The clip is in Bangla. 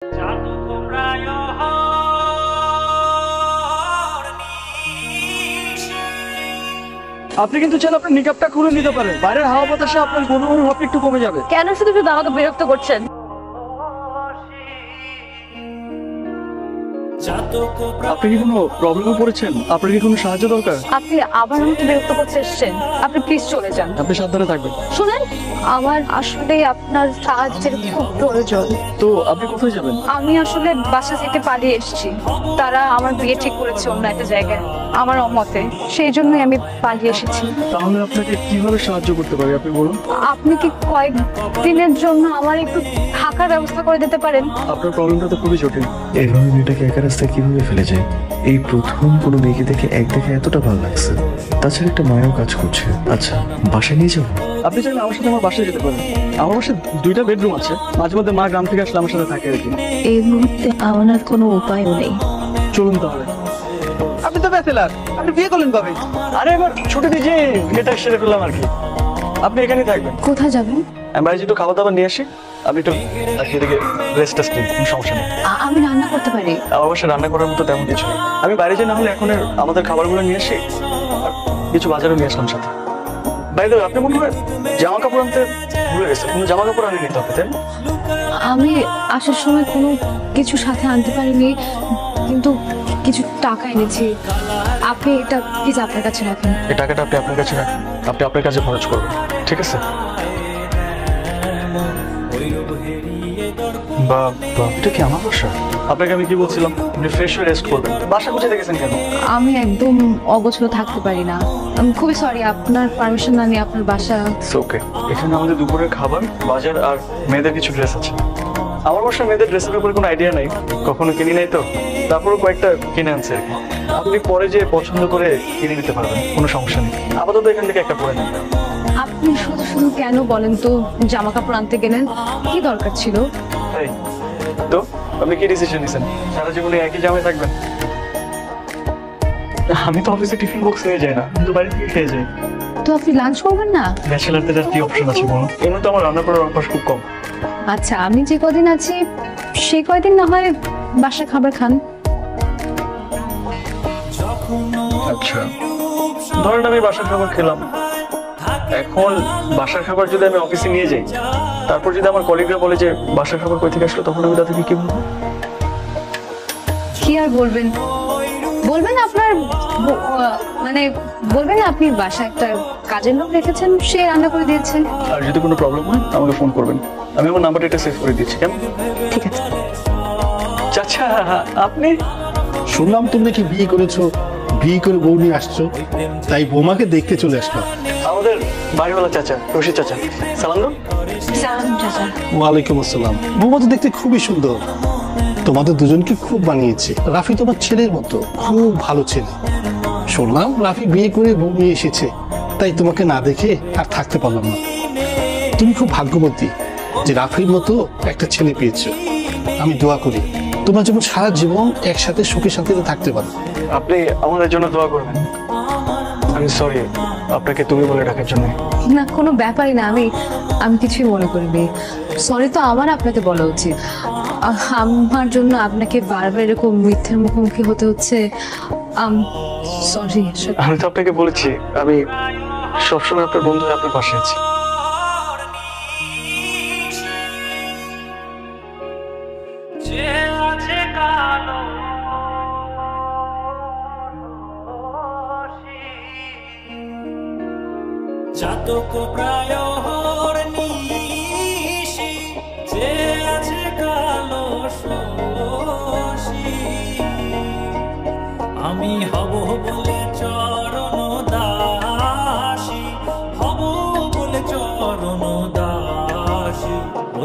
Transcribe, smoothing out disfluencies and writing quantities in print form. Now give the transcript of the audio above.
আপনি কিন্তু চাইলে আপনার নিকাবটা খুলে নিতে পারেন, বাইরের হাওয়া বাতাসে আপনার অনুভব একটু কমে যাবে। কেন শুধু শুধু আমাকে বিরক্ত করছেন? আপনি কি কোনো প্রবলেমে পড়েছেন? আপনার কি কোনো সাহায্য দরকার? আপনি আবার আমাকে বিরক্ত করতে এসেছেন, আপনি প্লিজ চলে যান। আপনি সাবধানে থাকবেন। শুনেন, আমার আসলে আপনার সাহায্যের খুব প্রয়োজন। তো আপনি কোথায় যাবেন? আমি আসলে বাসা থেকে পালিয়ে এসেছি। তারা আমার বিয়ে ঠিক করেছে অন্য একটা জায়গায়, আমার অমতে। সেই জন্যই আমি পালিয়ে এসেছি। তাহলে আপনাকে কিভাবে সাহায্য করতে পারি আপনি বলুন। আপনি কি কয়েকদিনের জন্য আমার একটু থাকার ব্যবস্থা করে দিতে পারেন? আপনার প্রবলেমটা তো খুবই জটিল। এভাবে মেয়েটাকে একা রাস্তায় কিভাবে ফেলে যায়? এই প্রথম কোনো মেয়েকে দেখে এক দেখে এতটা ভালো লাগছে। তাছাড়া একটা মায়াও কাজ করছে। আচ্ছা, বাসায় নিয়ে যাবো? আপনি চাইলে আমার সাথে আমার বাসায় যেতে পারেন। আমার বাসায় 2টা বেডরুম আছে, মাঝে মধ্যে মা গ্রাম থেকে আসলে আমার সাথে থাকে আর কি। এই মুহূর্তে আমার আর কোনো উপায়ও নেই। চলুন তাহলে। আপনি তো ব্যাচেলার, আপনি বিয়ে করলেন কবে? আরে এবার ছুটি দিয়ে বিয়েটা সেরে ফেললাম আর কি। আপনি এখানেই থাকবেন। কোথায় যাবেন? আমি বাইরে একটু খাবার দাবার নিয়ে আসি, আপনি একটু এদিকে রেস্ট টেস্ট নিন, কোনো সমস্যা নেই। আমি রান্না করতে পারি। আমার বাসায় রান্না করার মতো তেমন কিছু নেই। আমি বাইরে যাই, না হলে এখন আমাদের খাবারগুলো নিয়ে আসি, আর কিছু বাজারও নিয়ে আসলাম সাথে। বাইরে আপনি মনে হয় জামা কাপড় আনতে ভুলে গেছেন, কোনো জামা কাপড় আনিয়ে নিতে হবে, তাই না? আমি আসার সময় কোনো কিছু সাথে আনতে পারিনি, কিন্তু কিছু টাকা এনেছি। আপনি এটা প্লিজ আপনার কাছে রাখেন। এই টাকাটা আপনি আপনার কাছে রাখেন, আপনি আপনার কাছে খরচ করবেন, ঠিক আছে? বা এটা কি আমার বাসা? আপনাকে আমি কি বলছিলাম, আপনি ফ্রেশ হয়ে রেস্ট করবেন। বাসা গুছিয়ে দেখেছেন কেন? আমি একদম অগোছলো থাকতে পারি না। আমি খুবই সরি, আপনার পারমিশন না নিয়ে আপনার বাসা। ওকে, এখানে আমাদের দুপুরের খাবার, বাজার আর মেয়েদের কিছু ড্রেস আছে। আমার বাসায় মেয়েদের ড্রেসের ব্যাপারে কোনো আইডিয়া নাই, কখনো কিনি নাই তো, তারপরও কয়েকটা কিনে আনছে আর কি। আপনি পরে যে পছন্দ করে কিনে নিতে পারবেন, কোনো সমস্যা নেই। আপাতত এখান থেকে একটা পরে নেন। আপনি শুধু শুধু কেন বলেন তো জামা কাপড় আনতে গেলেন? কি দরকার ছিল? তাই তো আপনি কি ডিসিশন নিছেন? সারা জীবনে একই জামায় থাকবেন? আমি তো অফিসে টিফিন বক্স নিয়ে যাই না, কিন্তু বাড়ি থেকে খেয়ে যাই। তো আপনি লাঞ্চ করবেন না? ব্যাচেলারদের আর কি অপশন আছে বলুন? এমনি তো আমার রান্না করার অভ্যাস খুব কম। আচ্ছা, আমি যে কদিন আছি সেই কয়দিন না হয় বাসায় খাবার খান। আচ্ছা, ধরেন আমি বাসার খাবার খেলাম, এখন বাসার খাবার যদি আমি অফিসে নিয়ে যাই, তারপর যদি আমার কলিগরা বলে যে বাসার খাবার কই থেকে আসলো, তখন আমি তাদেরকে কি বলবো? কি আর বলবেন? বলবেন আপনার মানে বলবেন আপনি বাসায় একটা কাজের লোক রেখেছেন, সে রান্না করে দিয়েছে। আর যদি কোনো প্রবলেম হয় আমাকে ফোন করবেন, আমি আমার নাম্বারটা এটা সেভ করে দিচ্ছি, কেমন? ঠিক আছে। চাচা, আপনি? শুনলাম তুমি নাকি বিয়ে করেছো, বিয়ে করে বউ নিয়ে আসছো, তাই বৌমাকে দেখতে চলে আসলাম। আমাদের বাড়িওয়ালা চাচা, রশিদ চাচা। সালাম দাও। সালাম চাচা। ওয়ালাইকুম আসসালাম। বৌমা তো দেখতে খুবই সুন্দর, তোমাদের দুজনকে খুব বানিয়েছে। রাফি তোমার ছেলের মতো, খুব ভালো ছেলে। শুনলাম রাফি বিয়ে করে বউ নিয়ে এসেছে, তাই তোমাকে না দেখে আর থাকতে পারলাম না। তুমি খুব ভাগ্যবতী যে রাফির মতো একটা ছেলে পেয়েছো। আমি দোয়া করি তোমরা যেমন সারা জীবন একসাথে সুখে শান্তিতে থাকতে পারো। আপনি আমাদের জন্য দোয়া করবেন। আমি সরি আপনাকে তুমি বলে ডাকার জন্য। না, কোনো ব্যাপারই না, আমি কিছুই মনে করিনি। সরি তো আমার আপনাকে বলা উচিত। আমার জন্য আপনাকে বারবার এরকম মিথ্যের মুখোমুখি হতে হচ্ছে। সরি। আমি তো আপনাকে বলেছি আমি সবসময় আপনার বন্ধু হয়ে আপনার পাশে আছি। চাতক প্রায় নিশি যে আছে কালো শশী, আমি হব বলে চরণ দাসী, হব বলে চরণ দাসী, ও